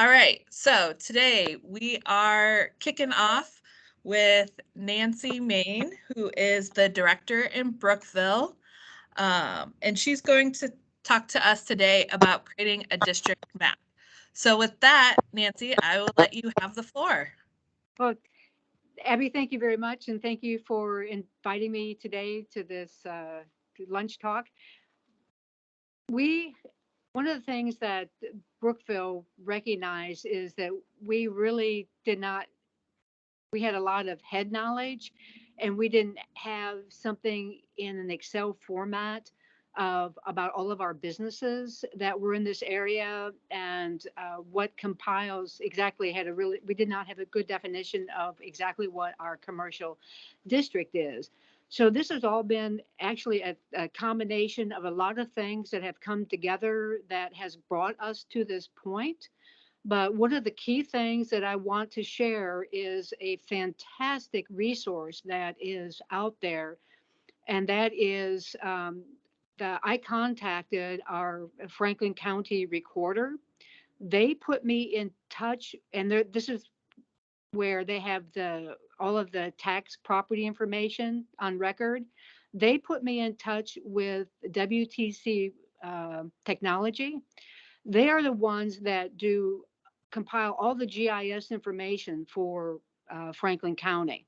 All right, so today we are kicking off with Nancy Main, who is the director in Brookville. And she's going to talk to us today about creating a district map. So with that, Nancy, I will let you have the floor. Well, Abby, thank you very much, and thank you for inviting me today to this lunch talk. We One of the things that Brookville recognized is that we really did not. We had a lot of head knowledge, and we didn't have something in an Excel format of about all of our businesses that were in this area and what compiles exactly had a really. We did not have a good definition of exactly what our commercial district is. So this has all been actually a combination of a lot of things that have come together that has brought us to this point. But one of the key things that I want to share is a fantastic resource that is out there, and that is I contacted our Franklin County recorder. They put me in touch, and this is where they have all of the tax property information on record. They put me in touch with WTC Technology. They are the ones that do compile all the GIS information for Franklin County.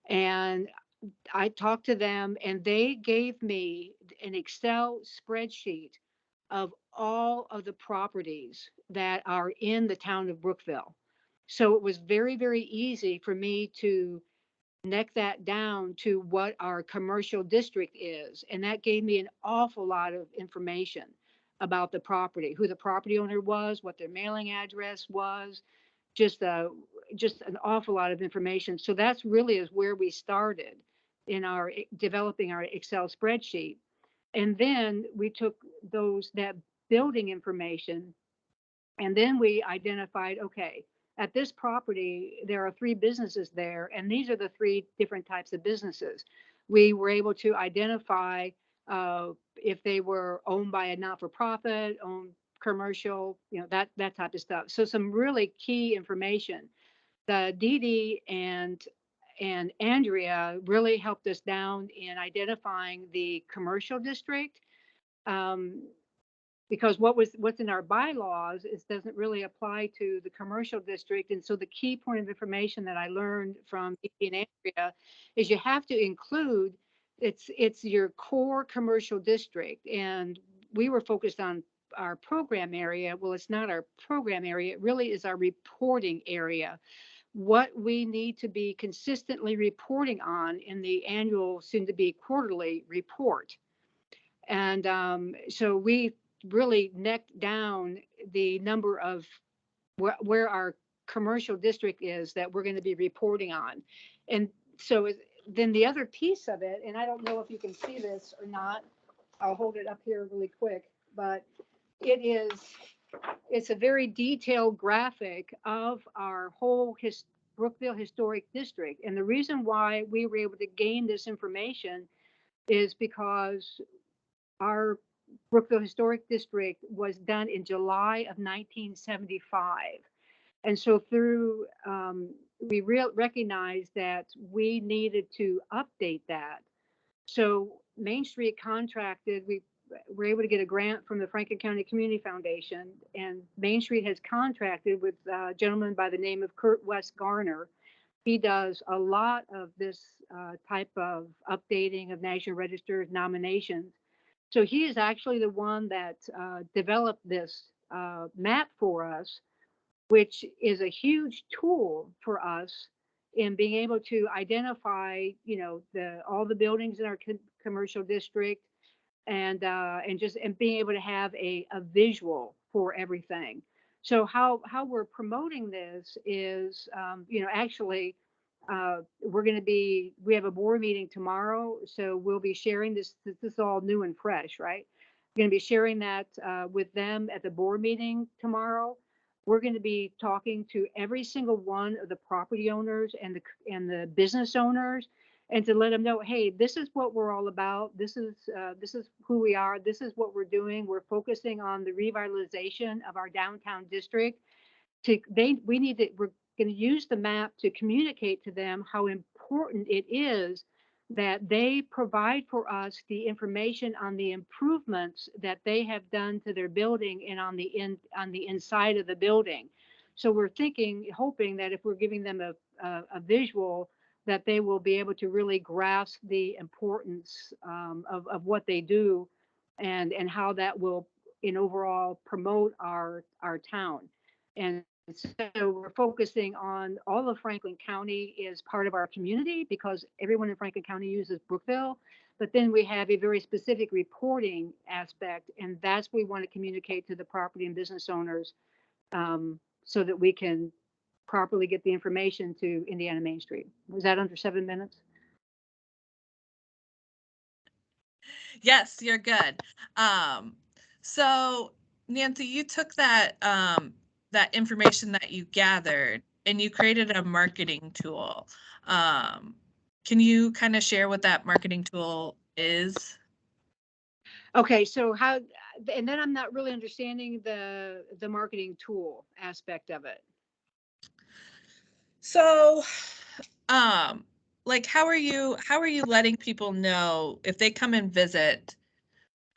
And I talked to them, and they gave me an Excel spreadsheet of all of the properties that are in the town of Brookville. So it was very, very easy for me to neck that down to what our commercial district is. And that gave me an awful lot of information about the property, who the property owner was, what their mailing address was, just just an awful lot of information. So that's really is where we started in our developing our Excel spreadsheet. And then we took that building information, and then we identified, okay, at this property, there are three businesses there, and these are the three different types of businesses. We were able to identify if they were owned by a not-for-profit, owned commercial, that type of stuff. So some really key information. The Dee Dee and Andrea really helped us down in identifying the commercial district. Um, because what's in our bylaws is doesn't really apply to the commercial district. And so the key point of information that I learned from Vicky and Andrea is you have to include it's your core commercial district. And we were focused on our program area. Well, it's not our program area, it really is our reporting area, what we need to be consistently reporting on in the annual, soon to be quarterly report. And so we really necked down the number of where our commercial district is that we're going to be reporting on. And so then the other piece of it, and I don't know if you can see this or not, I'll hold it up here really quick, but it's a very detailed graphic of our whole Brookville Historic District. And the reason why we were able to gain this information is because our Brookville Historic District was done in July of 1975. And so we recognized that we needed to update that. So Main Street we were able to get a grant from the Franklin County Community Foundation, and Main Street has contracted with a gentleman by the name of Kurt West Garner. He does a lot of this type of updating of National Register nominations. So he is actually the one that developed this map for us, which is a huge tool for us in being able to identify, all the buildings in our commercial district, and being able to have a visual for everything. So how we're promoting this is, actually we have a board meeting tomorrow, so we'll be sharing this. This is all new and fresh, right? We're going to be sharing that with them at the board meeting tomorrow. We're going to be talking to every single one of the property owners and the business owners, and to let them know, hey, this is what we're all about. This is who we are. This is what we're doing. We're focusing on the revitalization of our downtown district. we're going to use the map to communicate to them how important it is that they provide for us the information on the improvements that they have done to their building and on the inside of the building. So we're hoping that if we're giving them a visual, that they will be able to really grasp the importance of what they do, and how that will in overall promote our town. And so we're focusing on all of Franklin County is part of our community, because everyone in Franklin County uses Brookville. But then we have a very specific reporting aspect, and that's what we want to communicate to the property and business owners, so that we can properly get the information to Indiana Main Street. Was that under 7 minutes? Yes, you're good. So Nancy, you took that that information that you gathered and you created a marketing tool. Can you kind of share what that marketing tool is? Okay, so how, and then I'm not really understanding the marketing tool aspect of it. So, like, how are you letting people know if they come and visit?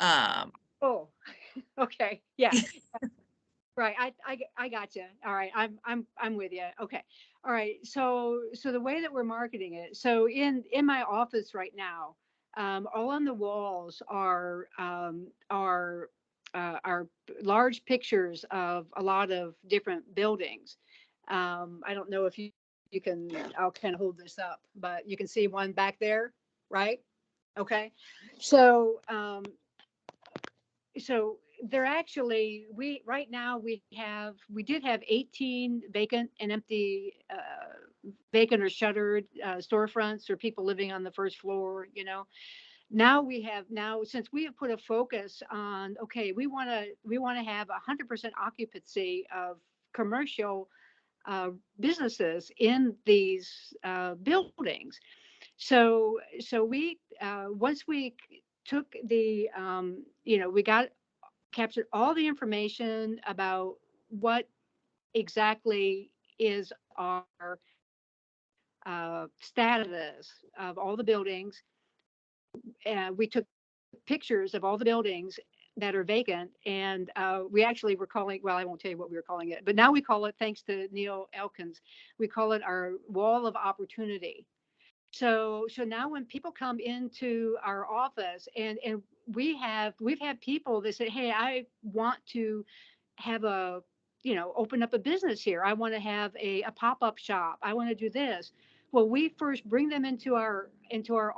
Oh, okay, yeah. Right, I got you. All right, I'm with you. Okay, all right. So the way that we're marketing it, so in my office right now, all on the walls are large pictures of a lot of different buildings. I don't know if you can. I'll kind of hold this up, but you can see one back there, right? Okay, so so they're actually, right now we did have 18 vacant and empty, vacant or shuttered storefronts, or people living on the first floor, Now since we have put a focus on, okay, we want to have 100% occupancy of commercial businesses in these buildings. So we once we took the we captured all the information about what exactly is our status of all the buildings. We took pictures of all the buildings that are vacant, and we actually were calling, well, I won't tell you what we were calling it, but now we call it, thanks to Neil Elkins, we call it our wall of opportunity. So now when people come into our office, and we've had people that say, hey, I want to have open up a business here. I want to have a pop-up shop. I want to do this. Well, we first bring them into our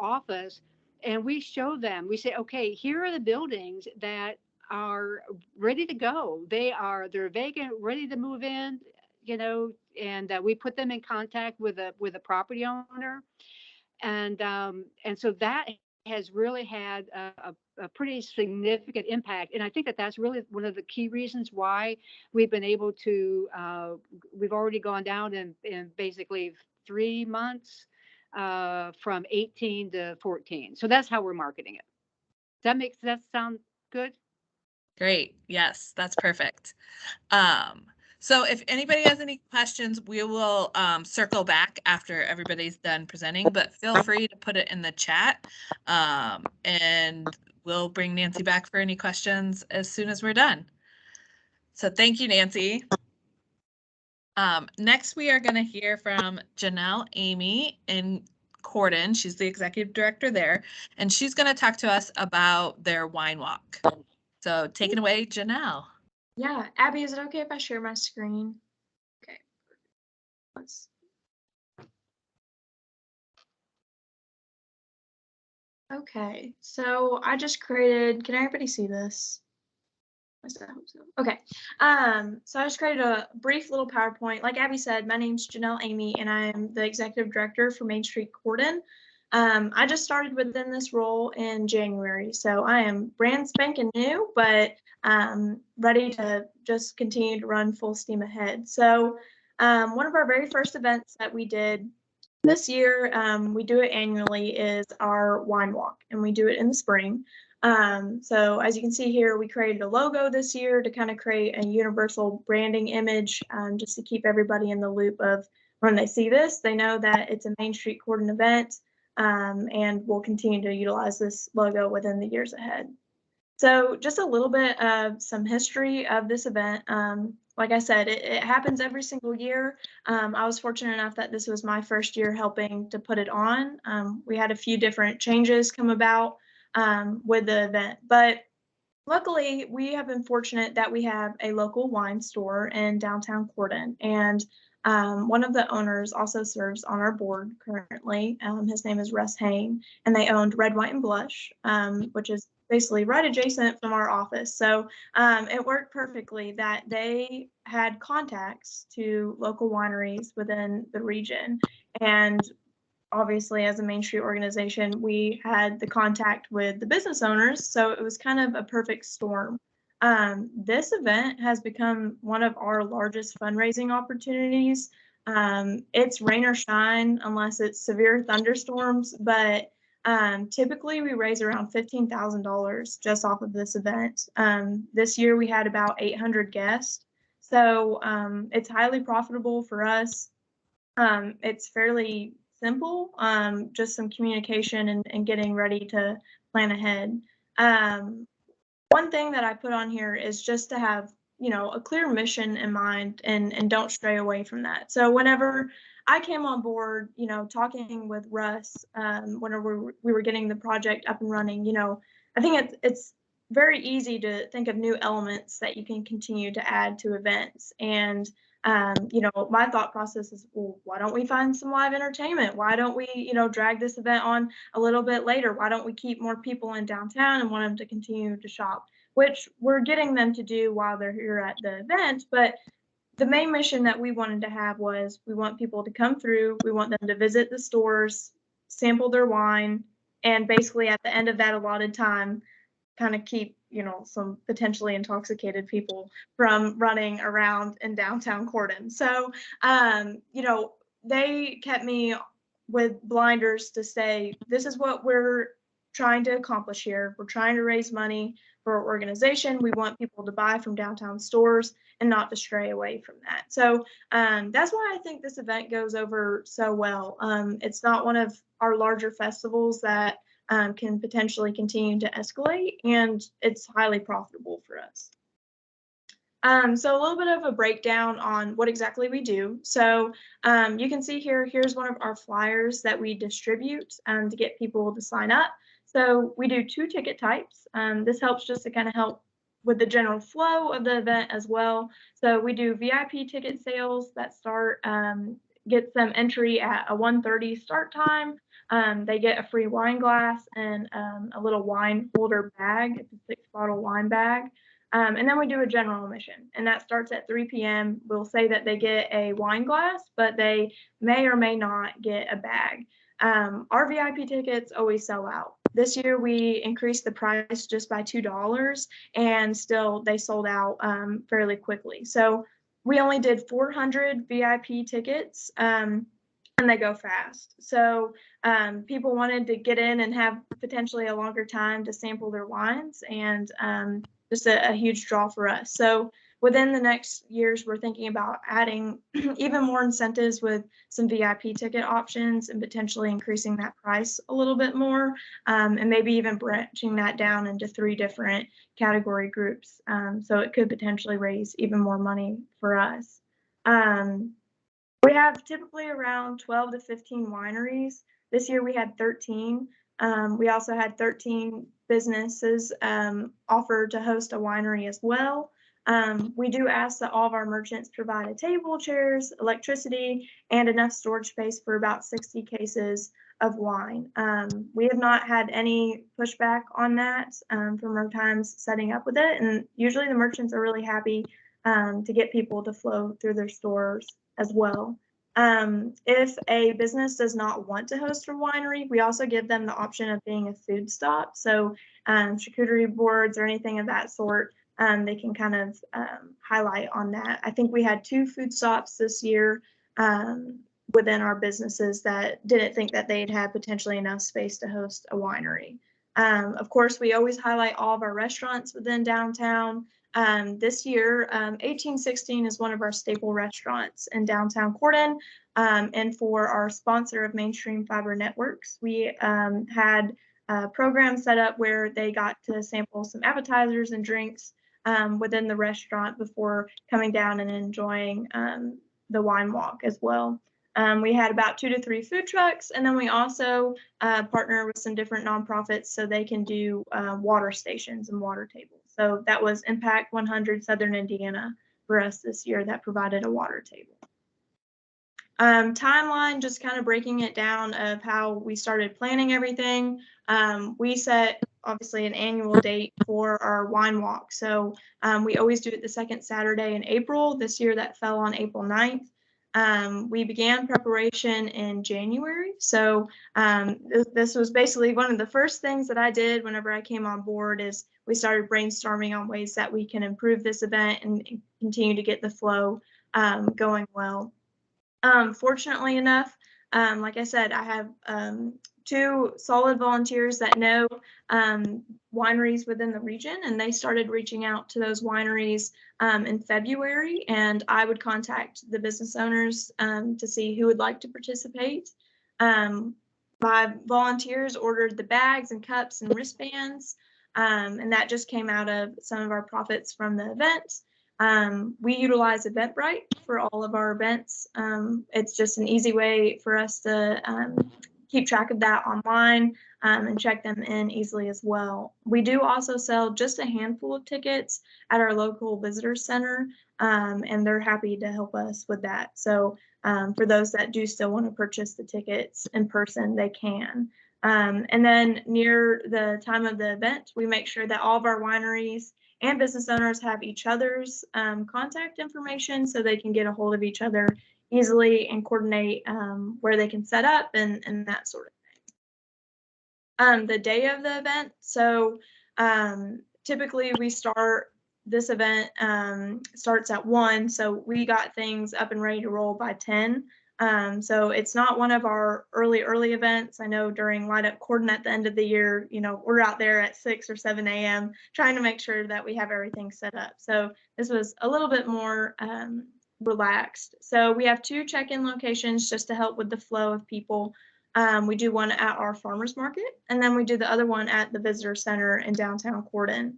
office, and we show them, we say, okay, here are the buildings that are ready to go. They're vacant, ready to move in, and we put them in contact with a property owner. And so that has really had a pretty significant impact. And I think that that's really one of the key reasons why we've been able to, we've already gone down in basically 3 months from 18 to 14. So that's how we're marketing it. Does that sound good? Great. Yes, that's perfect. So if anybody has any questions, we will circle back after everybody's done presenting, but feel free to put it in the chat, and we'll bring Nancy back for any questions as soon as we're done. So thank you, Nancy. Next, we are going to hear from Janelle Amy in Corydon. She's the executive director there, and she's going to talk to us about their wine walk. So take it away, Janelle. Yeah, Abby, is it okay if I share my screen? Okay. Okay, so I just created, can everybody see this? I hope so. Okay, so I just created a brief little PowerPoint. Like Abby said, my name's Janelle Amy, and I am the executive director for Main Street Corydon. I just started within this role in January, so I am brand spanking new, but ready to just continue to run full steam ahead. So one of our very first events that we did this year, we do it annually, is our wine walk, and we do it in the spring. So as you can see here, we created a logo this year to kind of create a universal branding image, just to keep everybody in the loop of when they see this, they know that it's a Main Street Corydon event, and we'll continue to utilize this logo within the years ahead. So just a little bit of some history of this event. Like I said, it happens every single year. I was fortunate enough that this was my first year helping to put it on. We had a few different changes come about with the event, but luckily we have been fortunate that we have a local wine store in downtown Corydon, and one of the owners also serves on our board currently. His name is Russ Hain, and they owned Red, White, and Blush, which is basically right adjacent from our office. So it worked perfectly that they had contacts to local wineries within the region. And obviously, as a Main Street organization, we had the contact with the business owners. So it was kind of a perfect storm. This event has become one of our largest fundraising opportunities. It's rain or shine unless it's severe thunderstorms, but typically we raise around $15,000 just off of this event. This year we had about 800 guests. So it's highly profitable for us. It's fairly simple, just some communication and getting ready to plan ahead. One thing that I put on here is just to have, a clear mission in mind and don't stray away from that. So whenever I came on board, talking with Russ, whenever we were getting the project up and running, I think it's very easy to think of new elements that you can continue to add to events. And my thought process is, well, why don't we find some live entertainment? Why don't we, drag this event on a little bit later? Why don't we keep more people in downtown and want them to continue to shop, which we're getting them to do while they're here at the event. But the main mission that we wanted to have was we want people to come through. We want them to visit the stores, sample their wine, and basically at the end of that allotted time, kind of keep, some potentially intoxicated people from running around in downtown Corydon. So, they kept me with blinders to say, this is what we're trying to accomplish here. We're trying to raise money for our organization. We want people to buy from downtown stores and not to stray away from that. So that's why I think this event goes over so well. It's not one of our larger festivals that can potentially continue to escalate, and it's highly profitable for us. So a little bit of a breakdown on what exactly we do. So you can see here's one of our flyers that we distribute to get people to sign up. So we do 2 ticket types. This helps just to kind of help with the general flow of the event as well. So we do VIP ticket sales that start, gets them entry at a 1:30 start time. They get a free wine glass and a little wine holder bag. It's a 6-bottle wine bag. And then we do a general admission, and that starts at 3 p.m. We'll say that they get a wine glass, but they may or may not get a bag. Our VIP tickets always sell out. This year we increased the price just by $2, and still they sold out fairly quickly. So we only did 400 VIP tickets. And they go fast. So people wanted to get in and have potentially a longer time to sample their wines, and just a huge draw for us. So within the next years, we're thinking about adding even more incentives with some VIP ticket options and potentially increasing that price a little bit more, and maybe even branching that down into 3 different category groups. So it could potentially raise even more money for us. We have typically around 12 to 15 wineries. This year we had 13. We also had 13 businesses offer to host a winery as well. We do ask that all of our merchants provide a table, chairs, electricity, and enough storage space for about 60 cases of wine. We have not had any pushback on that from our times setting up with it, and usually the merchants are really happy to get people to flow through their stores as well. If a business does not want to host a winery, we also give them the option of being a food stop. So charcuterie boards or anything of that sort, they can kind of highlight on that. I think we had 2 food stops this year within our businesses that didn't think that they'd have potentially enough space to host a winery. Of course, we always highlight all of our restaurants within downtown. This year, 1816 is one of our staple restaurants in downtown Corydon. And for our sponsor of Mainstream Fiber Networks, we had a program set up where they got to sample some appetizers and drinks within the restaurant before coming down and enjoying the wine walk as well. We had about 2 to 3 food trucks, and then we also partner with some different nonprofits so they can do water stations and water tables. So that was Impact 100 Southern Indiana for us this year that provided a water table. Timeline, just kind of breaking it down of how we started planning everything. We set obviously an annual date for our wine walk. So we always do it the second Saturday in April. This year that fell on April 9th. We began preparation in January. So this was basically one of the first things that I did whenever I came on board is we started brainstorming on ways that we can improve this event and continue to get the flow going well. Fortunately enough, like I said, I have 2 solid volunteers that know wineries within the region, and they started reaching out to those wineries in February, and I would contact the business owners to see who would like to participate. My volunteers ordered the bags and cups and wristbands, and that just came out of some of our profits from the event. We utilize Eventbrite for all of our events. It's just an easy way for us to keep track of that online and check them in easily as well. We do also sell just a handful of tickets at our local visitor center, and they're happy to help us with that. So for those that do still want to purchase the tickets in person, they can. And then near the time of the event, we make sure that all of our wineries and business owners have each other's contact information so they can get a hold of each other easily and coordinate where they can set up and that sort of thing. The day of the event, so typically we start this event starts at 1, so we got things up and ready to roll by 10. So it's not one of our early events. I know during Light Up Corydon at the end of the year, you know, we're out there at 6 or 7 a.m. trying to make sure that we have everything set up. So this was a little bit more relaxed. So we have 2 check-in locations just to help with the flow of people. We do one at our farmers market, and then we do the other one at the visitor center in downtown Corydon.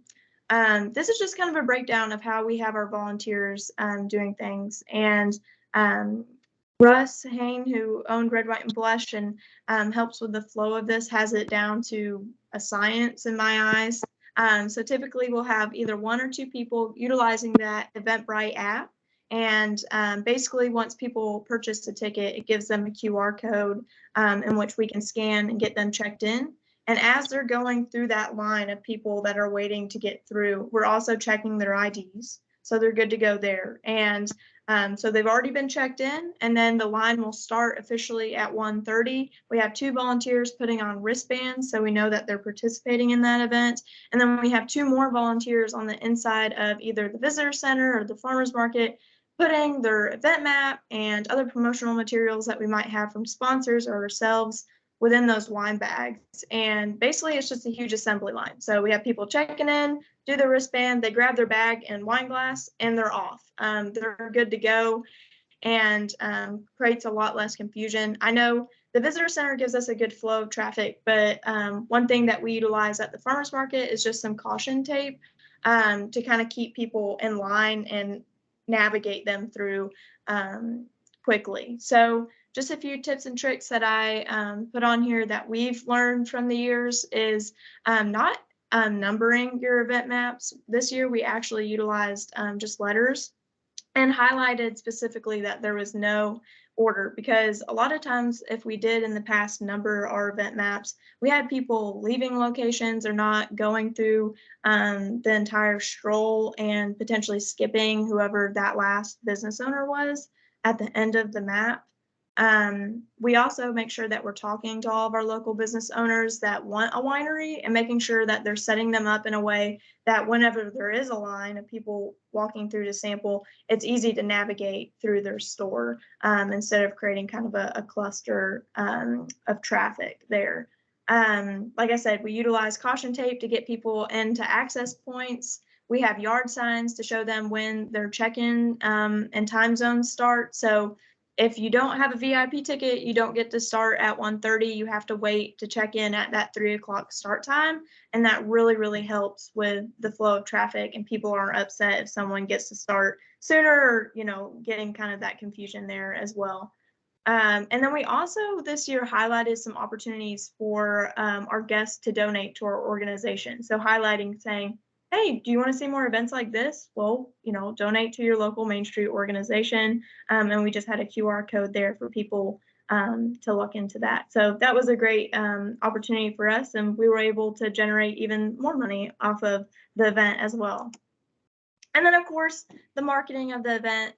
This is just kind of a breakdown of how we have our volunteers doing things. And Russ Hain, who owned Red, White, and Blush and helps with the flow of this, has it down to a science in my eyes. So typically we'll have either 1 or 2 people utilizing that Eventbrite app. And basically once people purchase a ticket, it gives them a QR code in which we can scan and get them checked in. And as they're going through that line of people that are waiting to get through, we're also checking their IDs. So they're good to go there. And so they've already been checked in, and then the line will start officially at 1:30. We have 2 volunteers putting on wristbands, so we know that they're participating in that event. And then we have 2 more volunteers on the inside of either the visitor center or the farmers market, putting their event map and other promotional materials that we might have from sponsors or ourselves within those wine bags. And basically it's just a huge assembly line. So we have people checking in, do their wristband, they grab their bag and wine glass, and they're off. They're good to go, and creates a lot less confusion. I know the visitor center gives us a good flow of traffic, but one thing that we utilize at the farmers market is just some caution tape to kind of keep people in line and navigate them through quickly. So just a few tips and tricks that I put on here that we've learned from the years is not numbering your event maps. This year we actually utilized just letters and highlighted specifically that there was no order, because a lot of times if we did in the past number our event maps, we had people leaving locations or not going through the entire stroll and potentially skipping whoever that last business owner was at the end of the map. We also make sure that we're talking to all of our local business owners that want a winery and making sure that they're setting them up in a way that whenever there is a line of people walking through to sample, it's easy to navigate through their store instead of creating kind of a cluster of traffic there. Like I said, we utilize caution tape to get people into access points. We have yard signs to show them when their check-in and time zones start. So if you don't have a VIP ticket, you don't get to start at 1:30. You have to wait to check in at that 3 o'clock start time. And that really, really helps with the flow of traffic, and people aren't upset if someone gets to start sooner, or, you know, getting kind of that confusion there as well. And then we also this year highlighted some opportunities for our guests to donate to our organization. So highlighting, saying, hey, do you want to see more events like this? Well, you know, donate to your local Main Street organization. And we just had a QR code there for people to look into that. So that was a great opportunity for us, and we were able to generate even more money off of the event as well. And then, of course, the marketing of the event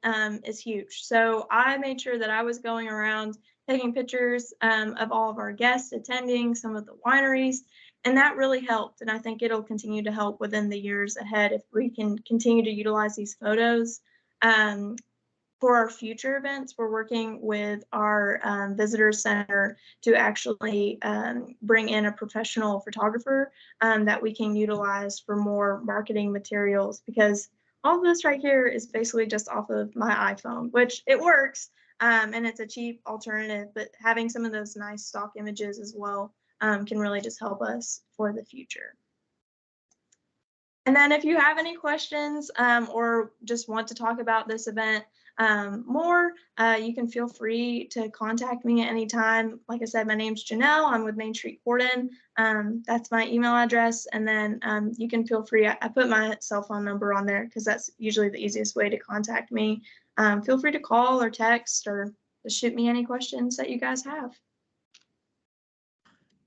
is huge. So I made sure that I was going around taking pictures of all of our guests attending, some of the wineries, and that really helped. And I think it'll continue to help within the years ahead if we can continue to utilize these photos. For our future events, we're working with our visitor center to actually bring in a professional photographer that we can utilize for more marketing materials, because all of this right here is basically just off of my iPhone, which it works, and it's a cheap alternative, but having some of those nice stock images as well can really just help us for the future. And then if you have any questions or just want to talk about this event more, you can feel free to contact me at any time. Like I said, my name's Janelle. I'm with Main Street Corydon. That's my email address. And then you can feel free. I put my cell phone number on there because that's usually the easiest way to contact me. Feel free to call or text, or just shoot me any questions that you guys have.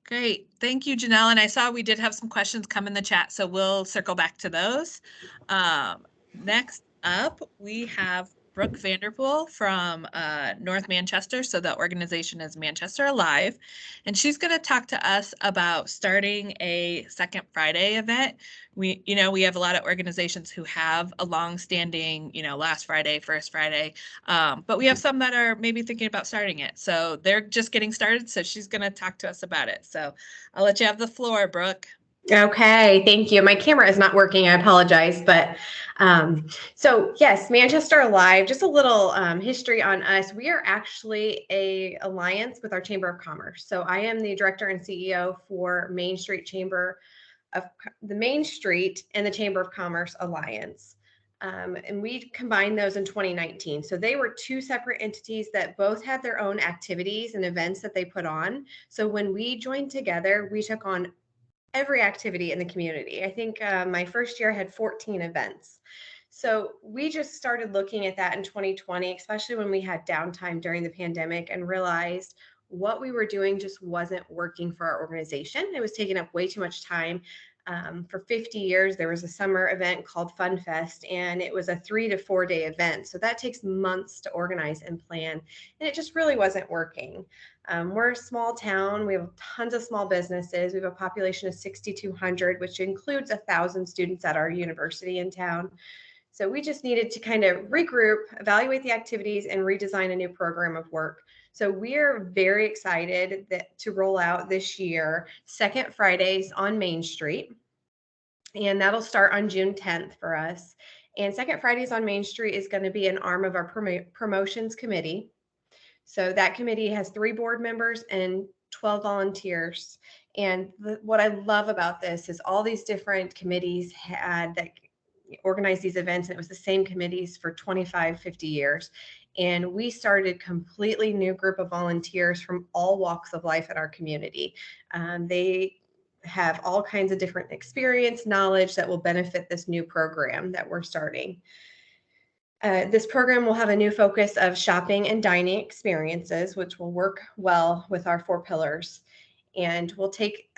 Great. Thank you, Janelle. And I saw we did have some questions come in the chat, so we'll circle back to those. Next up, we have Brooke Vanderpool from North Manchester. So the organization is Manchester Alive. And she's going to talk to us about starting a Second Friday event. We have a lot of organizations who have a long-standing, last Friday, first Friday, but we have some that are maybe thinking about starting it. So they're just getting started. So she's going to talk to us about it. So I'll let you have the floor, Brooke. Okay, thank you. My camera is not working. I apologize. But so yes, Manchester Alive, just a little history on us. We are actually a alliance with our Chamber of Commerce. So I am the director and CEO for Main Street Chamber of the Main Street and the Chamber of Commerce Alliance. And we combined those in 2019. So they were two separate entities that both had their own activities and events that they put on. So when we joined together, we took on every activity in the community. I think my first year I had 14 events. So we just started looking at that in 2020, especially when we had downtime during the pandemic, and realized what we were doing just wasn't working for our organization. It was taking up way too much time. For 50 years, there was a summer event called Fun Fest, and it was a 3 to 4 day event. So that takes months to organize and plan, and it just really wasn't working. We're a small town. We have tons of small businesses. We have a population of 6,200, which includes 1,000 students at our university in town. So we just needed to kind of regroup, evaluate the activities, and redesign a new program of work. So we are very excited to roll out this year Second Fridays on Main Street. And that'll start on June 10th for us. And Second Fridays on Main Street is going to be an arm of our promotions committee. So that committee has 3 board members and 12 volunteers. And what I love about this is all these different committees that organize these events, and it was the same committees for 25, 50 years. And we started a completely new group of volunteers from all walks of life in our community. They have all kinds of different experience, knowledge that will benefit this new program that we're starting. This program will have a new focus of shopping and dining experiences, which will work well with our 4 pillars. And we'll take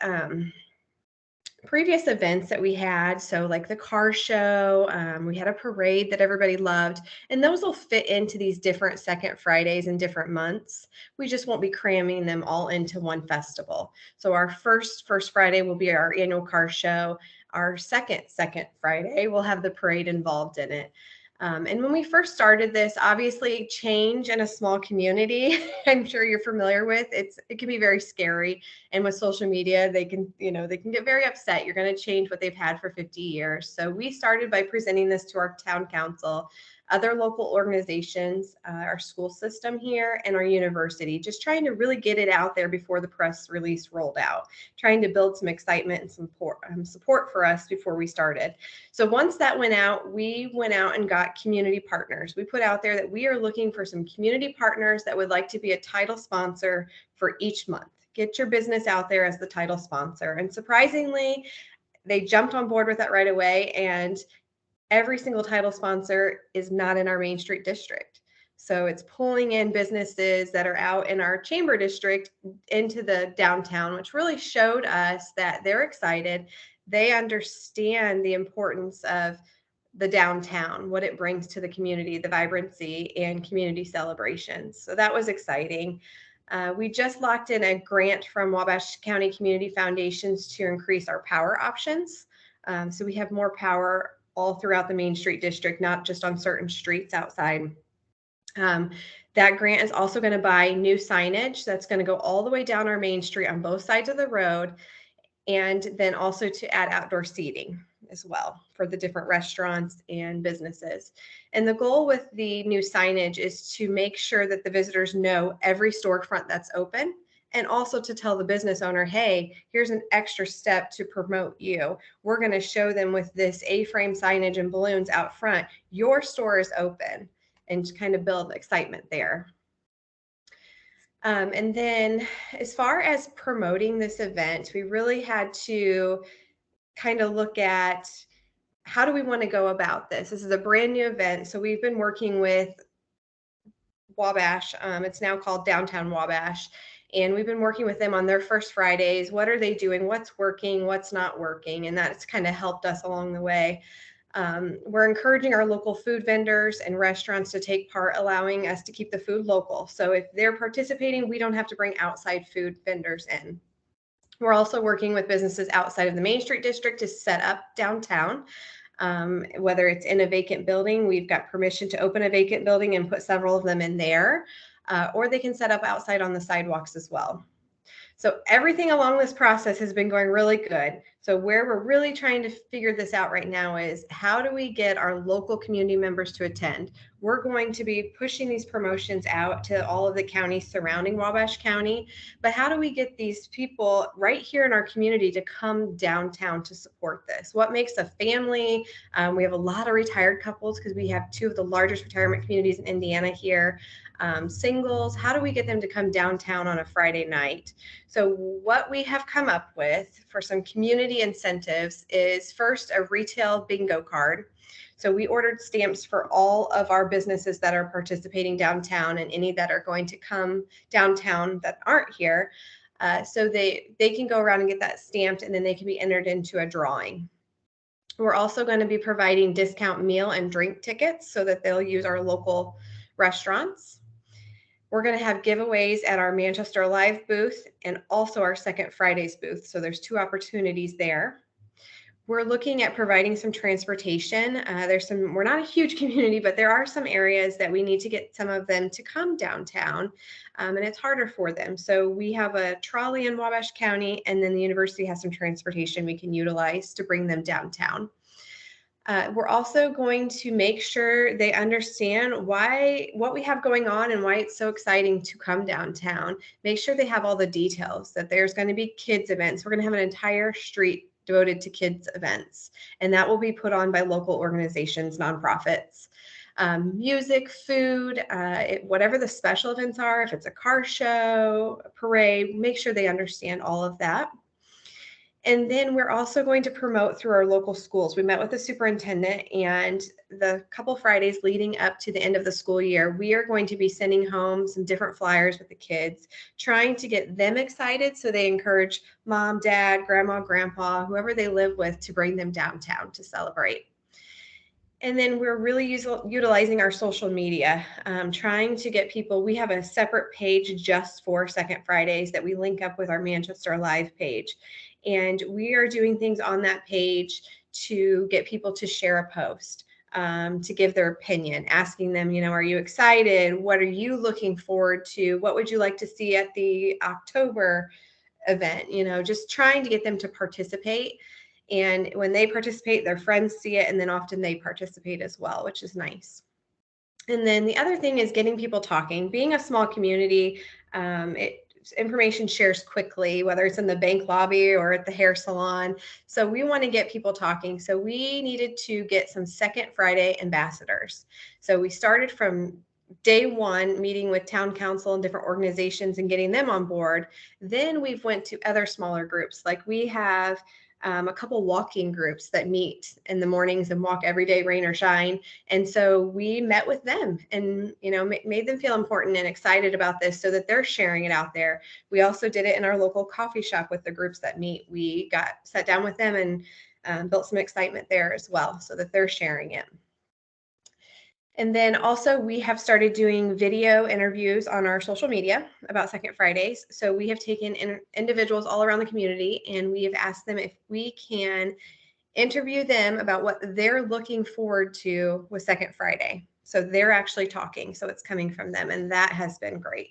previous events that we had, so like the car show, we had a parade that everybody loved, and those will fit into these different Second Fridays in different months. We just won't be cramming them all into one festival. So our first Friday will be our annual car show. Our second Friday will have the parade involved in it. And when we first started this, obviously change in a small community, I'm sure you're familiar with, it can be very scary. And with social media, they can get very upset. You're going to change what they've had for 50 years. So we started by presenting this to our town council, other local organizations, our school system here, and our university, just trying to really get it out there before the press release rolled out, trying to build some excitement and some support for us before we started. So once that went out, we went out and got community partners. We put out there that we are looking for some community partners that would like to be a title sponsor for each month. Get your business out there as the title sponsor. And surprisingly, they jumped on board with that right away. And every single title sponsor is not in our Main Street district. So it's pulling in businesses that are out in our chamber district into the downtown, which really showed us that they're excited. They understand the importance of the downtown, what it brings to the community, the vibrancy and community celebrations. So that was exciting. We just locked in a grant from Wabash County Community Foundations to increase our power options. So we have more power all throughout the Main Street district, not just on certain streets outside. That grant is also going to buy new signage that's going to go all the way down our Main Street on both sides of the road, and then also to add outdoor seating as well for the different restaurants and businesses. And the goal with the new signage is to make sure that the visitors know every storefront that's open, and also to tell the business owner, hey, here's an extra step to promote you. We're going to show them with this A-frame signage and balloons out front, your store is open, and kind of build excitement there. And then as far as promoting this event, we really had to kind of look at how do we want to go about this? This is a brand new event. So we've been working with Wabash. It's now called Downtown Wabash. And we've been working with them on their first Fridays. What are they doing? What's working? What's not working? And that's kind of helped us along the way. We're encouraging our local food vendors and restaurants to take part, allowing us to keep the food local. So if they're participating, we don't have to bring outside food vendors in. We're also working with businesses outside of the Main Street district to set up downtown. Whether it's in a vacant building, we've got permission to open a vacant building and put several of them in there, or they can set up outside on the sidewalks as well. So everything along this process has been going really good. So where we're really trying to figure this out right now is how do we get our local community members to attend? We're going to be pushing these promotions out to all of the counties surrounding Wabash County, but how do we get these people right here in our community to come downtown to support this? What makes a family? We have a lot of retired couples because we have two of the largest retirement communities in Indiana here. Singles, how do we get them to come downtown on a Friday night? So what we have come up with for some community incentives is first a retail bingo card. So we ordered stamps for all of our businesses that are participating downtown and any that are going to come downtown that aren't here. So they can go around and get that stamped, and then they can be entered into a drawing. We're also going to be providing discount meal and drink tickets so that they'll use our local restaurants. We're going to have giveaways at our Manchester Alive booth and also our Second Fridays booth. So there's two opportunities there. We're looking at providing some transportation. We're not a huge community, but there are some areas that we need to get some of them to come downtown, and it's harder for them. So we have a trolley in Wabash County, and then the university has some transportation we can utilize to bring them downtown. We're also going to make sure they understand what we have going on and why it's so exciting to come downtown. Make sure they have all the details, that there's going to be kids events. We're going to have an entire street devoted to kids events, and that will be put on by local organizations, nonprofits. Music, food, whatever the special events are, if it's a car show, a parade, make sure they understand all of that. And then we're also going to promote through our local schools. We met with the superintendent, and the couple Fridays leading up to the end of the school year, we are going to be sending home some different flyers with the kids, trying to get them excited so they encourage mom, dad, grandma, grandpa, whoever they live with, to bring them downtown to celebrate. And then we're really utilizing our social media, trying to get people. We have a separate page just for Second Fridays that we link up with our Manchester Alive page. And we are doing things on that page to get people to share a post. to give their opinion, asking them, are you excited? What are you looking forward to? What would you like to see at the October event? Just trying to get them to participate. And when they participate, their friends see it, and then often they participate as well, which is nice. And then the other thing is getting people talking. Being a small community, information shares quickly, whether it's in the bank lobby or at the hair salon. So we want to get people talking. So we needed to get some Second Friday ambassadors. So we started from day one, meeting with town council and different organizations and getting them on board. Then we've went to other smaller groups. Like we have a couple walking groups that meet in the mornings and walk every day, rain or shine. And so we met with them and, made them feel important and excited about this so that they're sharing it out there. We also did it in our local coffee shop with the groups that meet. We sat down with them and built some excitement there as well so that they're sharing it. And then also we have started doing video interviews on our social media about Second Fridays. So we have taken individuals all around the community and we have asked them if we can interview them about what they're looking forward to with Second Friday. So they're actually talking, so it's coming from them, and that has been great.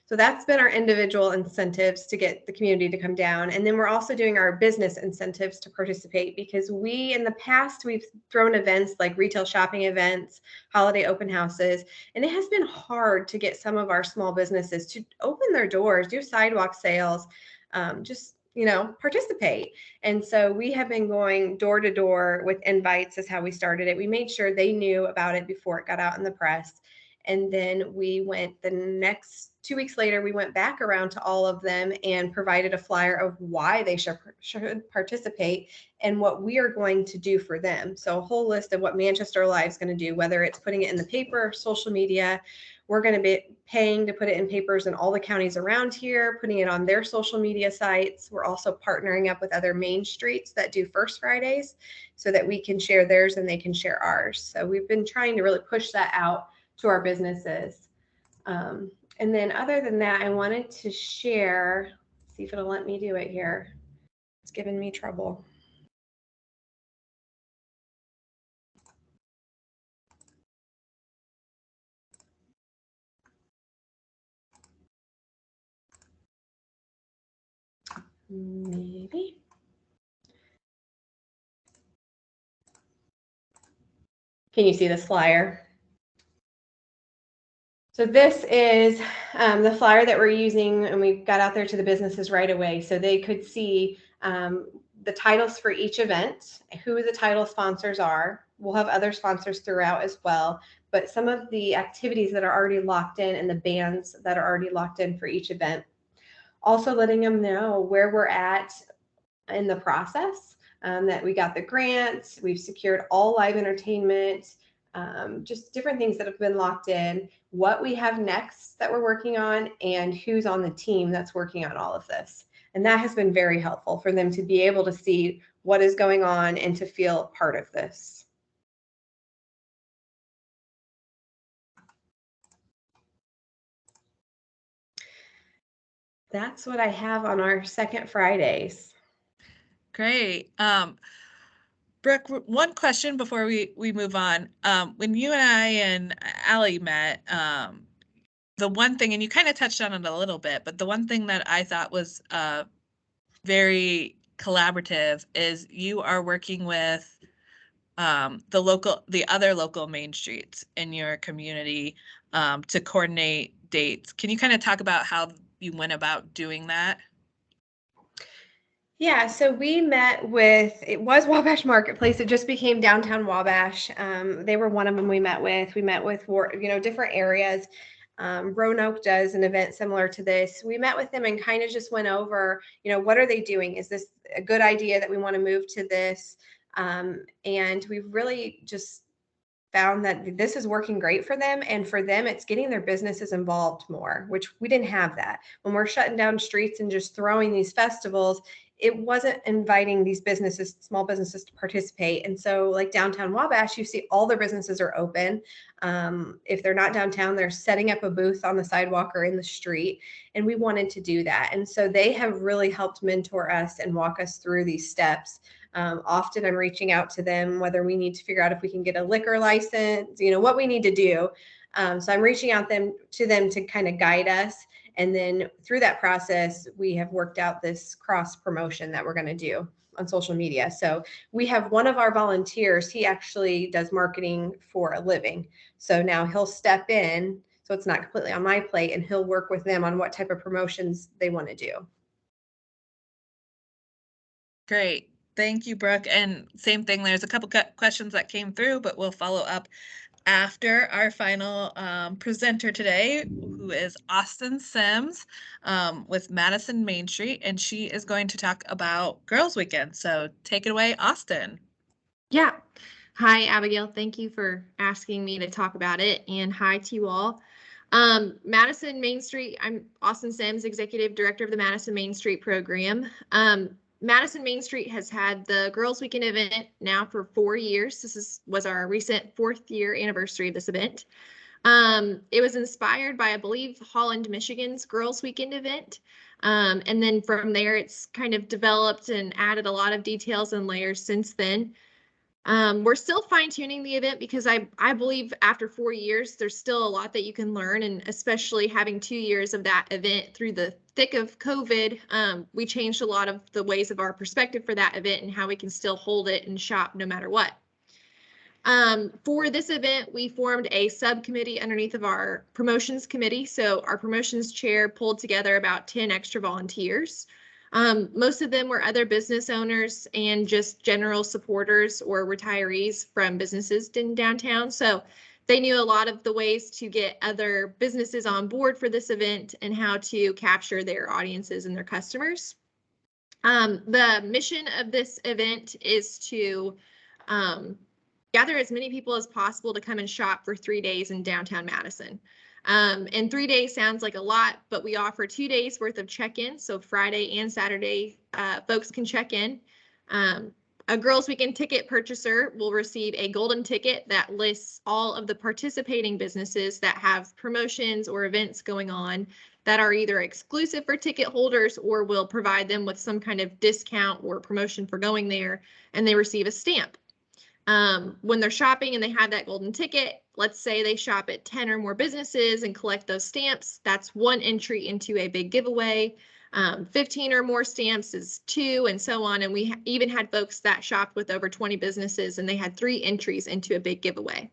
So that's been our individual incentives to get the community to come down. And then we're also doing our business incentives to participate, because in the past, we've thrown events like retail shopping events, holiday open houses, and it has been hard to get some of our small businesses to open their doors, do sidewalk sales, participate. And so we have been going door to door with invites is how we started it. We made sure they knew about it before it got out in the press. And then we went the next 2 weeks later, we went back around to all of them and provided a flyer of why they should participate and what we are going to do for them. So a whole list of what Manchester Alive is going to do, whether it's putting it in the paper, social media. We're going to be paying to put it in papers in all the counties around here, putting it on their social media sites. We're also partnering up with other Main Streets that do First Fridays so that we can share theirs and they can share ours. So we've been trying to really push that out to our businesses. And then other than that, I wanted to share, see if it'll let me do it here. It's giving me trouble. Maybe. Can you see this flyer? So this is the flyer that we're using, and we got out there to the businesses right away so they could see the titles for each event, who the title sponsors are. We'll have other sponsors throughout as well, but some of the activities that are already locked in and the bands that are already locked in for each event. Also letting them know where we're at in the process, that we got the grants, we've secured all live entertainment, just different things that have been locked in, what we have next that we're working on, and who's on the team that's working on all of this. And that has been very helpful for them to be able to see what is going on and to feel part of this. That's what I have on our Second Fridays. Great. Brooke, one question before we move on. When you and I and Allie met, the one thing, and you kind of touched on it a little bit, but the one thing that I thought was very collaborative is you are working with the other local Main Streets in your community to coordinate dates. Can you kind of talk about how you went about doing that? Yeah, so we met with, it was Wabash Marketplace. It just became Downtown Wabash. They were one of them we met with. We met with, different areas. Roanoke does an event similar to this. We met with them and kind of just went over, what are they doing? Is this a good idea that we want to move to this? And we've really just found that this is working great for them, and for them it's getting their businesses involved more, which we didn't have that. When we're shutting down streets and just throwing these festivals, it wasn't inviting these businesses, small businesses, to participate. And so like downtown Wabash, you see all their businesses are open. If they're not downtown, they're setting up a booth on the sidewalk or in the street. And we wanted to do that. And so they have really helped mentor us and walk us through these steps. Often I'm reaching out to them, whether we need to figure out if we can get a liquor license, what we need to do. So I'm reaching out to them to kind of guide us. And then through that process, we have worked out this cross promotion that we're going to do on social media. So we have one of our volunteers, he actually does marketing for a living. So now he'll step in, so it's not completely on my plate, and he'll work with them on what type of promotions they want to do. Great. Thank you, Brooke. And same thing, there's a couple questions that came through, but we'll follow up after our final presenter today, who is Austin Sims with Madison Main Street, and she is going to talk about Girls Weekend. So take it away, Austin. Yeah. Hi, Abigail. Thank you for asking me to talk about it, and hi to you all. Madison Main Street, I'm Austin Sims, Executive Director of the Madison Main Street program. Madison Main Street has had the Girls Weekend event now for 4 years. This was our recent 4th year anniversary of this event. It was inspired by, I believe, Holland, Michigan's Girls Weekend event. And then from there, it's kind of developed and added a lot of details and layers since then. We're still fine-tuning the event because I believe after 4 years, there's still a lot that you can learn, and especially having 2 years of that event through the thick of COVID, we changed a lot of the ways of our perspective for that event and how we can still hold it and shop no matter what. For this event, we formed a subcommittee underneath of our promotions committee. So our promotions chair pulled together about 10 extra volunteers. Most of them were other business owners and just general supporters or retirees from businesses in downtown. So they knew a lot of the ways to get other businesses on board for this event and how to capture their audiences and their customers. The mission of this event is to gather as many people as possible to come and shop for 3 days in downtown Madison. And 3 days sounds like a lot, but we offer 2 days worth of check-in. So Friday and Saturday, folks can check in. A Girls Weekend ticket purchaser will receive a golden ticket that lists all of the participating businesses that have promotions or events going on that are either exclusive for ticket holders or will provide them with some kind of discount or promotion for going there, and they receive a stamp. When they're shopping and they have that golden ticket, let's say they shop at 10 or more businesses and collect those stamps, that's 1 entry into a big giveaway. 15 or more stamps is 2, and so on. And we even had folks that shopped with over 20 businesses and they had 3 entries into a big giveaway.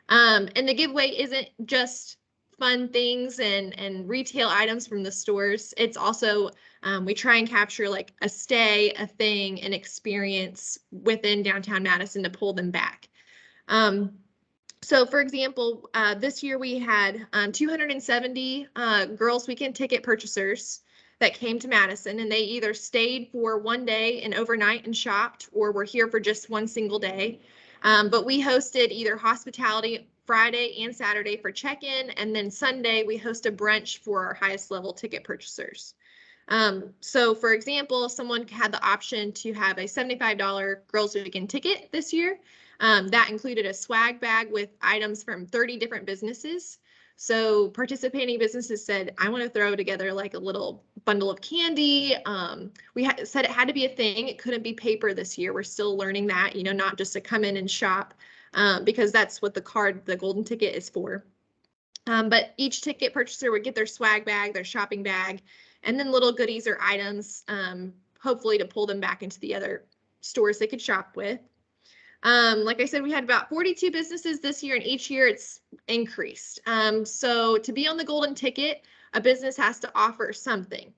And the giveaway isn't just fun things and retail items from the stores. It's also, we try and capture like a stay, a thing, an experience within downtown Madison to pull them back. So for example, this year we had 270 Girls Weekend ticket purchasers that came to Madison, and they either stayed for 1 day and overnight and shopped, or were here for just 1 single day. But we hosted either hospitality Friday and Saturday for check-in, and then Sunday we host a brunch for our highest level ticket purchasers. So for example, someone had the option to have a $75 Girls Weekend ticket this year. That included a swag bag with items from 30 different businesses. So participating businesses said, I want to throw together like a little bundle of candy. We said it had to be a thing. It couldn't be paper this year. We're still learning that, not just to come in and shop, because that's what the golden ticket is for. But each ticket purchaser would get their swag bag, their shopping bag, and then little goodies or items, hopefully to pull them back into the other stores they could shop with. Like I said, we had about 42 businesses this year, and each year it's increased. So to be on the golden ticket, a business has to offer something,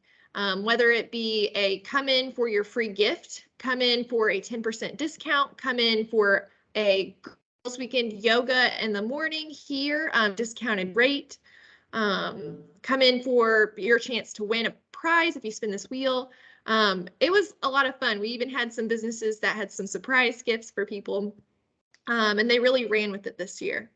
whether it be a come in for your free gift, come in for a 10% discount, come in for a Girls Weekend yoga in the morning here, discounted rate, come in for your chance to win a prize if you spin this wheel. It was a lot of fun. We even had some businesses that had some surprise gifts for people, and they really ran with it this year.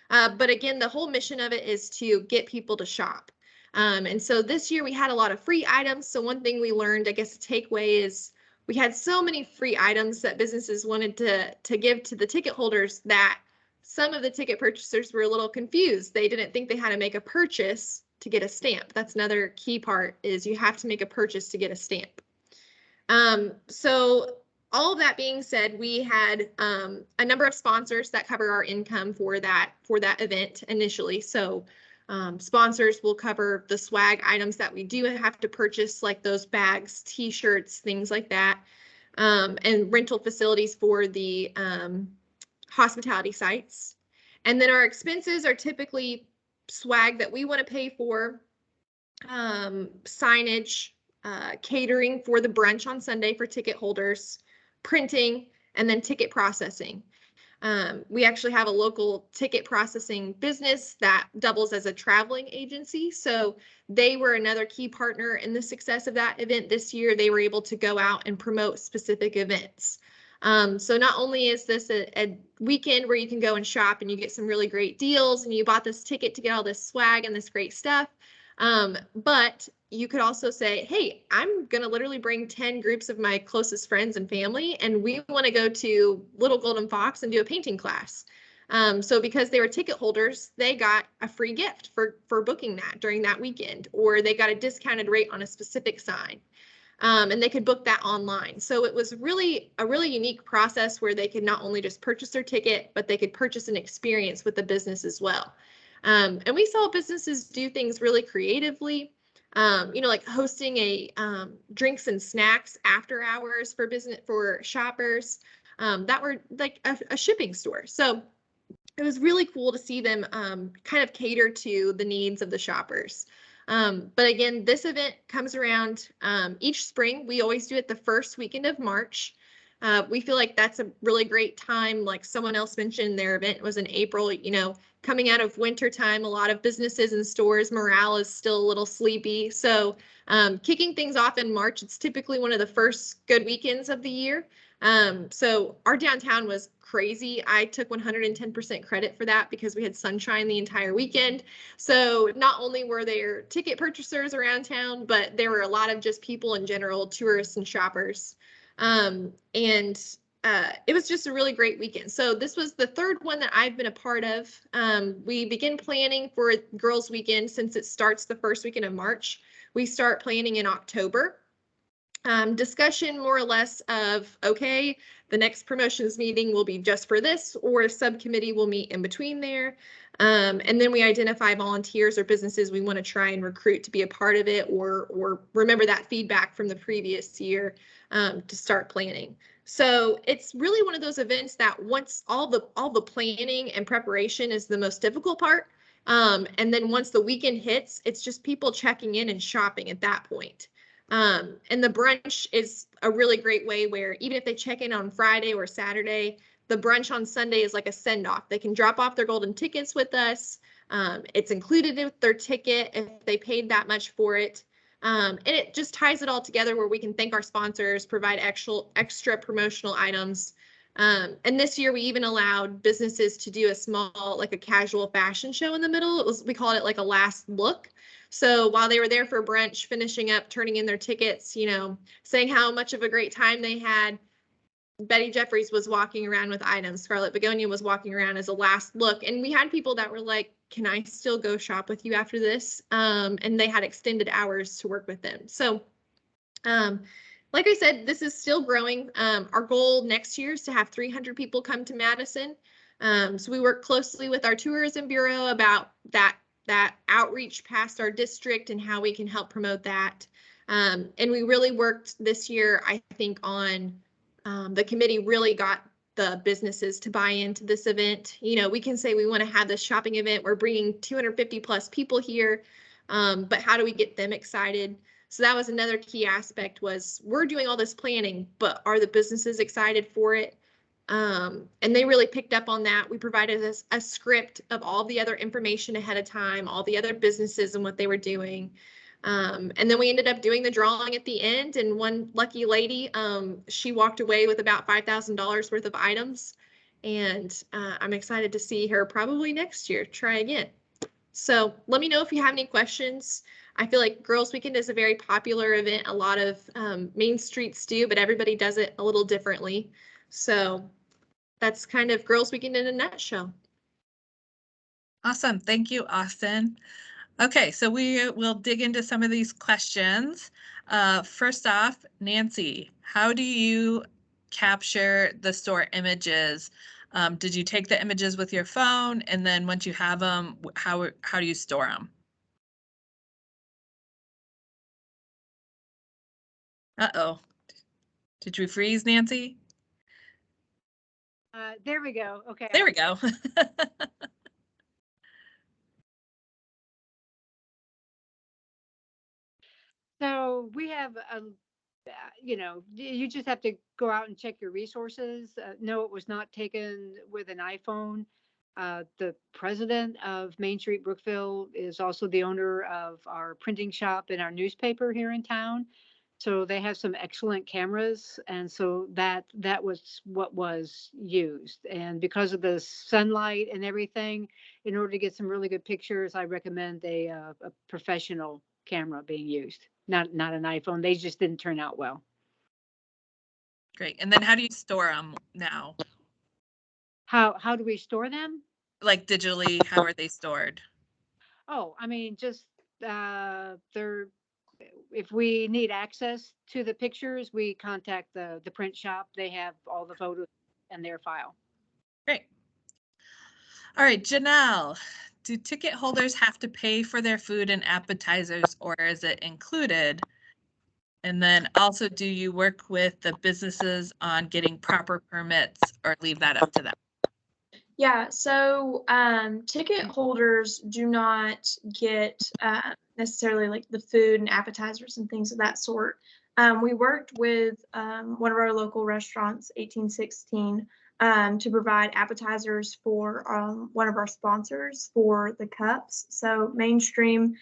But again, the whole mission of it is to get people to shop. And so this year we had a lot of free items. So one thing we learned, I guess, the takeaway is we had so many free items that businesses wanted to give to the ticket holders that some of the ticket purchasers were a little confused. They didn't think they had to make a purchase to get a stamp. That's another key part, is you have to make a purchase to get a stamp. So all of that being said, we had a number of sponsors that cover our income for that event initially. So sponsors will cover the swag items that we do have to purchase, like those bags, t-shirts, things like that, and rental facilities for the hospitality sites. And then our expenses are typically swag that we want to pay for, signage, catering for the brunch on Sunday for ticket holders, printing, and then ticket processing. We actually have a local ticket processing business that doubles as a traveling agency. So they were another key partner in the success of that event this year. They were able to go out and promote specific events. So not only is this a weekend where you can go and shop and you get some really great deals and you bought this ticket to get all this swag and this great stuff, but you could also say, hey, I'm going to literally bring 10 groups of my closest friends and family, and we want to go to Little Golden Fox and do a painting class. So because they were ticket holders, they got a free gift for booking that during that weekend, or they got a discounted rate on a specific sign. And they could book that online. So it was really a really unique process where they could not only just purchase their ticket, but they could purchase an experience with the business as well. And we saw businesses do things really creatively, like hosting a drinks and snacks after hours for shoppers that were like a shipping store. So it was really cool to see them kind of cater to the needs of the shoppers. But again, this event comes around each spring. We always do it the first weekend of March. We feel like that's a really great time. Like someone else mentioned, their event was in April. Coming out of winter time, a lot of businesses and stores, morale is still a little sleepy. So kicking things off in March, it's typically one of the first good weekends of the year. So our downtown was crazy. I took 110% credit for that because we had sunshine the entire weekend. So not only were there ticket purchasers around town, but there were a lot of just people in general, tourists and shoppers. It was just a really great weekend. So this was the third one that I've been a part of. We begin planning for Girls Weekend since it starts the first weekend of March. We start planning in October. Discussion more or less of, okay, the next promotions meeting will be just for this, or a subcommittee will meet in between there. And then we identify volunteers or businesses we want to try and recruit to be a part of it, or remember that feedback from the previous year to start planning. So it's really one of those events that once all the planning and preparation is the most difficult part. And then once the weekend hits, it's just people checking in and shopping at that point. And the brunch is a really great way where even if they check in on Friday or Saturday, the brunch on Sunday is like a send-off. They can drop off their golden tickets with us. It's included with their ticket if they paid that much for it. And it just ties it all together where we can thank our sponsors, provide extra promotional items. And this year we even allowed businesses to do a small, like a casual fashion show in the middle. We called it like a last look. So while they were there for brunch, finishing up, turning in their tickets, saying how much of a great time they had, Betty Jeffries was walking around with items. Scarlet Begonia was walking around as a last look. And we had people that were like, can I still go shop with you after this? And they had extended hours to work with them. So like I said, this is still growing. Our goal next year is to have 300 people come to Madison. So we work closely with our tourism bureau about that outreach past our district and how we can help promote that. And we really worked this year, I think, on the committee really got the businesses to buy into this event. We can say we want to have this shopping event. We're bringing 250 plus people here, but how do we get them excited? So that was another key aspect, was we're doing all this planning, but are the businesses excited for it? And they really picked up on that. We provided us a script of all the other information ahead of time, all the other businesses and what they were doing. And then we ended up doing the drawing at the end, and one lucky lady, she walked away with about $5,000 worth of items. And I'm excited to see her probably next year try again. So let me know if you have any questions. I feel like Girls Weekend is a very popular event. A lot of Main Streets do, but everybody does it a little differently. So that's kind of Girls Weekend in a nutshell. Awesome. Thank you, Austin. Okay, so we will dig into some of these questions. First off, Nancy, how do you capture the store images? Did you take the images with your phone? And then once you have them, how do you store them? Uh-oh. Did we freeze, Nancy? There we go. Okay. There we go. So we have you just have to go out and check your resources. No, it was not taken with an iPhone. The president of Main Street Brookville is also the owner of our printing shop and our newspaper here in town. So they have some excellent cameras, and so that was what was used. And because of the sunlight and everything, in order to get some really good pictures, I recommend a professional camera being used, not an iPhone. They just didn't turn out well. Great. And then how do you store them now? How do we store them? Like digitally, how are they stored? Oh, I mean, just they're if we need access to the pictures, we contact the print shop. They have all the photos in their file. Great. All right, Janelle, do ticket holders have to pay for their food and appetizers, or is it included? And then also, do you work with the businesses on getting proper permits or leave that up to them? Yeah, so ticket holders do not get necessarily like the food and appetizers and things of that sort. We worked with one of our local restaurants, 1816, to provide appetizers for one of our sponsors for the cups. So Mainstream,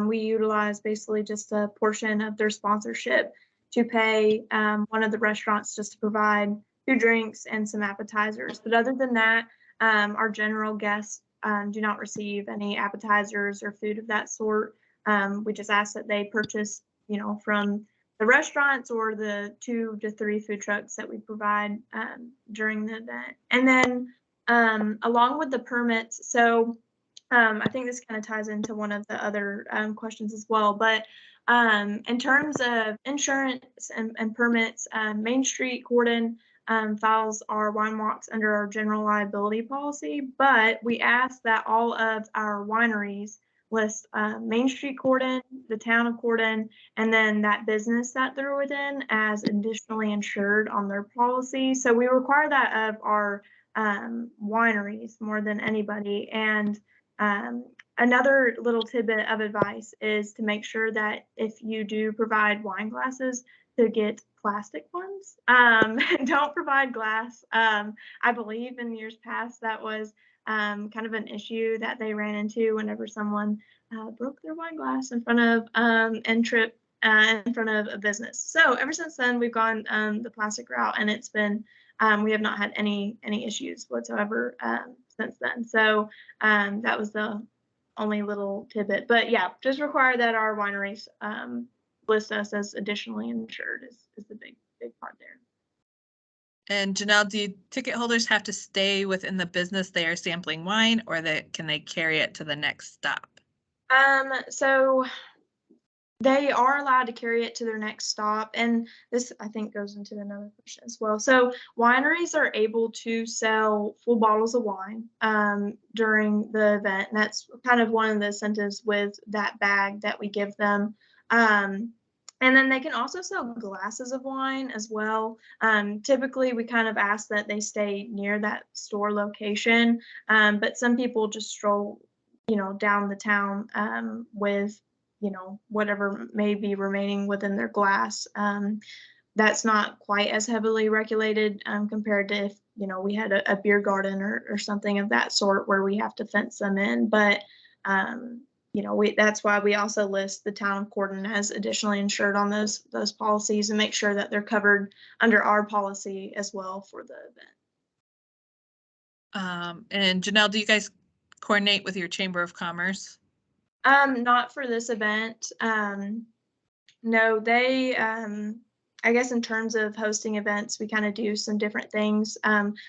we utilize basically just a portion of their sponsorship to pay one of the restaurants just to provide food, drinks, and some appetizers. But other than that, our general guests do not receive any appetizers or food of that sort. We just ask that they purchase, from the restaurants or the 2 to 3 food trucks that we provide during the event. And then along with the permits, so I think this kind of ties into one of the other questions as well, but in terms of insurance and permits, Main Street Corydon files our wine walks under our general liability policy, but we ask that all of our wineries list Main Street Corydon, the town of Corydon, and then that business that they're within as additionally insured on their policy. So we require that of our wineries more than anybody. And another little tidbit of advice is to make sure that if you do provide wine glasses, to get plastic ones. Don't provide glass. I believe in years past that was kind of an issue that they ran into whenever someone broke their wine glass in front of and tripped in front of a business. So ever since then, we've gone the plastic route, and it's been we have not had any issues whatsoever since then. So that was the only little tidbit. But yeah, just require that our wineries list us as additionally insured is the big part there. And Janelle, do ticket holders have to stay within the business they are sampling wine, or can they carry it to the next stop? So they are allowed to carry it to their next stop, and this I think goes into another question as well. So wineries are able to sell full bottles of wine during the event, and that's kind of one of the incentives with that bag that we give them. And then they can also sell glasses of wine as well. Typically, we kind of ask that they stay near that store location, but some people just stroll, down the town with, whatever may be remaining within their glass. That's not quite as heavily regulated compared to if, we had a beer garden or something of that sort where we have to fence them in. But that's why we also list the town of Corydon as additionally insured on those policies and make sure that they're covered under our policy as well for the event. And Janelle, do you guys coordinate with your Chamber of Commerce? Not for this event. No, they, I guess in terms of hosting events, we kind of do some different things.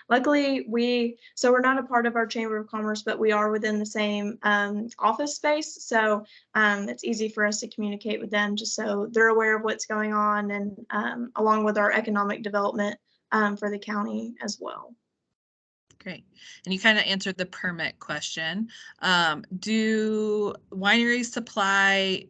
Luckily, so we're not a part of our Chamber of Commerce, but we are within the same office space. So it's easy for us to communicate with them just so they're aware of what's going on, and along with our economic development for the county as well. Great. And you kind of answered the permit question. Do wineries supply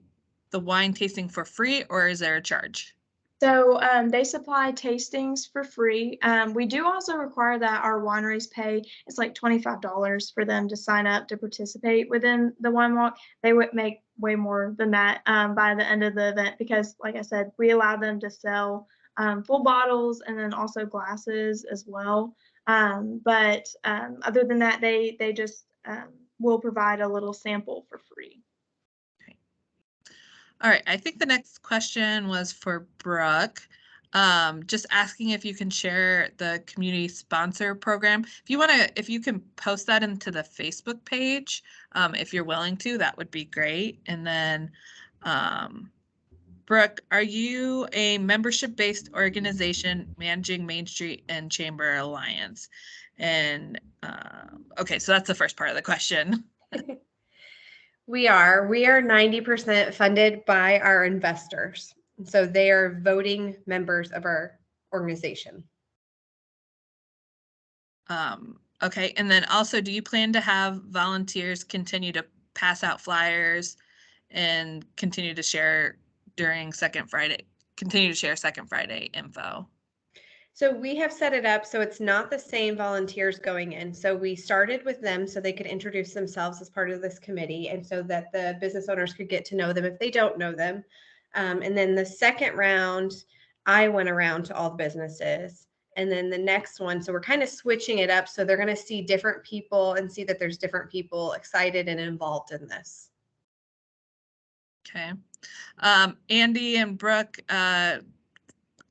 the wine tasting for free, or is there a charge? So they supply tastings for free. We do also require that our wineries pay. It's like $25 for them to sign up to participate within the wine walk. They would make way more than that by the end of the event because, like I said, we allow them to sell full bottles and then also glasses as well. But other than that, they just will provide a little sample for free. All right, I think the next question was for Brooke. Just asking if you can share the community sponsor program. If you can post that into the Facebook page, if you're willing to, that would be great. And then, Brooke, are you a membership-based organization managing Main Street and Chamber Alliance? And okay, so that's the first part of the question. We are 90% funded by our investors. So they are voting members of our organization. Okay, and then also, do you plan to have volunteers continue to pass out flyers and continue to share during Second Friday info? So we have set it up so it's not the same volunteers going in. So we started with them so they could introduce themselves as part of this committee and so that the business owners could get to know them if they don't know them. And then the second round, I went around to all the businesses. And then the next one, so we're kind of switching it up. So they're going to see different people and see that there's different people excited and involved in this. Okay. Andy and Brooke,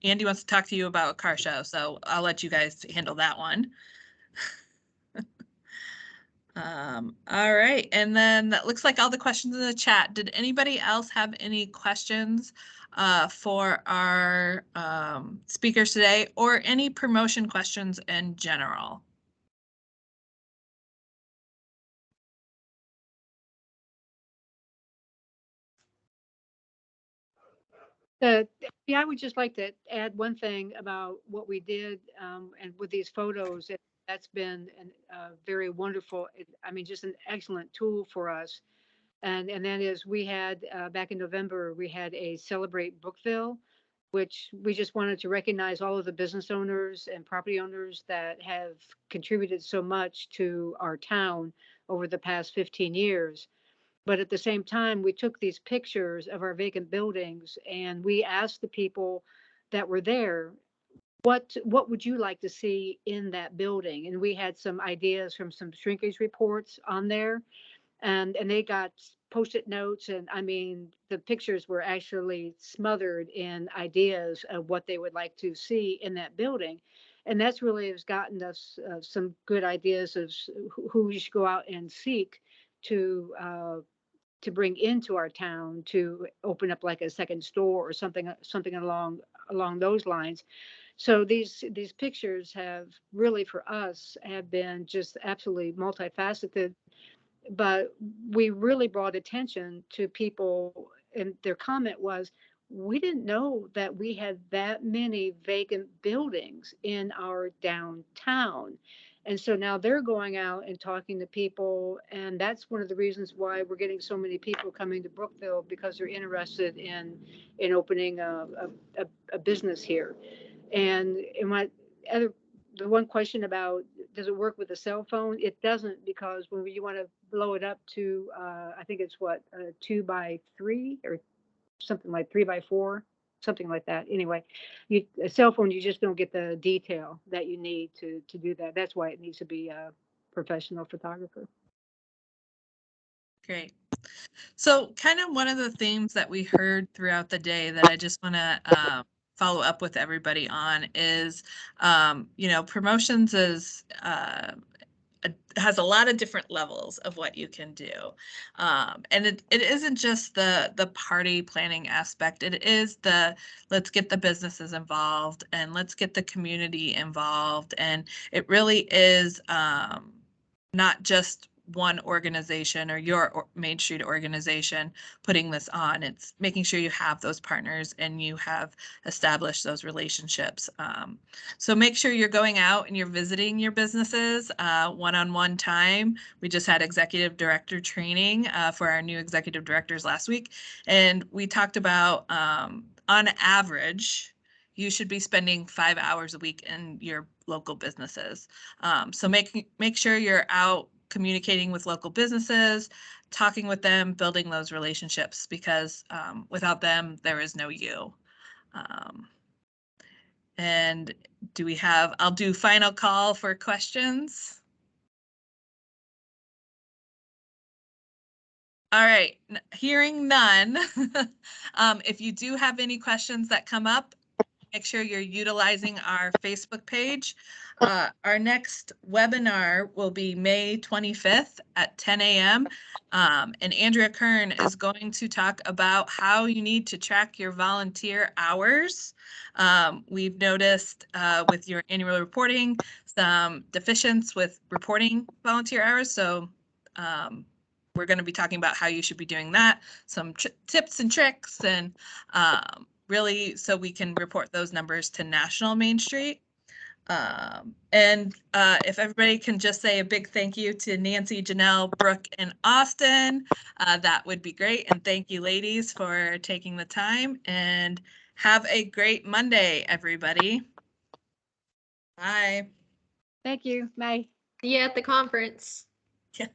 Andy wants to talk to you about a car show, so I'll let you guys handle that one. All right, and then that looks like all the questions in the chat. Did anybody else have any questions for our speakers today, or any promotion questions in general? Yeah, I would just like to add one thing about what we did, and with these photos, that's been very wonderful. I mean, just an excellent tool for us. And that is, we had back in November, we had a Celebrate Brookville, which we just wanted to recognize all of the business owners and property owners that have contributed so much to our town over the past 15 years. But at the same time, we took these pictures of our vacant buildings and we asked the people that were there, what would you like to see in that building? And we had some ideas from some shrinkage reports on there, and they got Post-it notes. And I mean, the pictures were actually smothered in ideas of what they would like to see in that building. And that's really has gotten us some good ideas of who we should go out and seek to bring into our town to open up like a second store or something along those lines. So these pictures have really, for us, have been just absolutely multifaceted, but we really brought attention to people, and their comment was, we didn't know that we had that many vacant buildings in our downtown. And so now they're going out and talking to people, and that's one of the reasons why we're getting so many people coming to Brookville, because they're interested in opening a business here. And the one question about, does it work with a cell phone? It doesn't, because when you want to blow it up to, I think it's 2x3 or something like 3x4, something like that. Anyway, a cell phone, you just don't get the detail that you need to do that. That's why it needs to be a professional photographer. Great. So kind of one of the themes that we heard throughout the day that I just want to follow up with everybody on is, promotions is has a lot of different levels of what you can do. And it isn't just the party planning aspect. It is let's get the businesses involved and let's get the community involved. And it really is not just one organization or your Main Street organization putting this on. It's making sure you have those partners and you have established those relationships. So make sure you're going out and you're visiting your businesses one-on-one time. We just had executive director training for our new executive directors last week. And we talked about on average, you should be spending 5 hours a week in your local businesses. So make sure you're out communicating with local businesses, talking with them, building those relationships, because without them, there is no you. And I'll do final call for questions. All right, hearing none. If you do have any questions that come up, make sure you're utilizing our Facebook page. Our next webinar will be May 25th at 10 a.m. And Andrea Kern is going to talk about how you need to track your volunteer hours. We've noticed with your annual reporting some deficiencies with reporting volunteer hours. So we're going to be talking about how you should be doing that, some tips and tricks, and really so we can report those numbers to National Main Street. And if everybody can just say a big thank you to Nancy, Janelle, Brooke, and Austin, that would be great. And thank you, ladies, for taking the time, and have a great Monday, everybody. Bye. Thank you. Bye. See you at the conference. Yeah.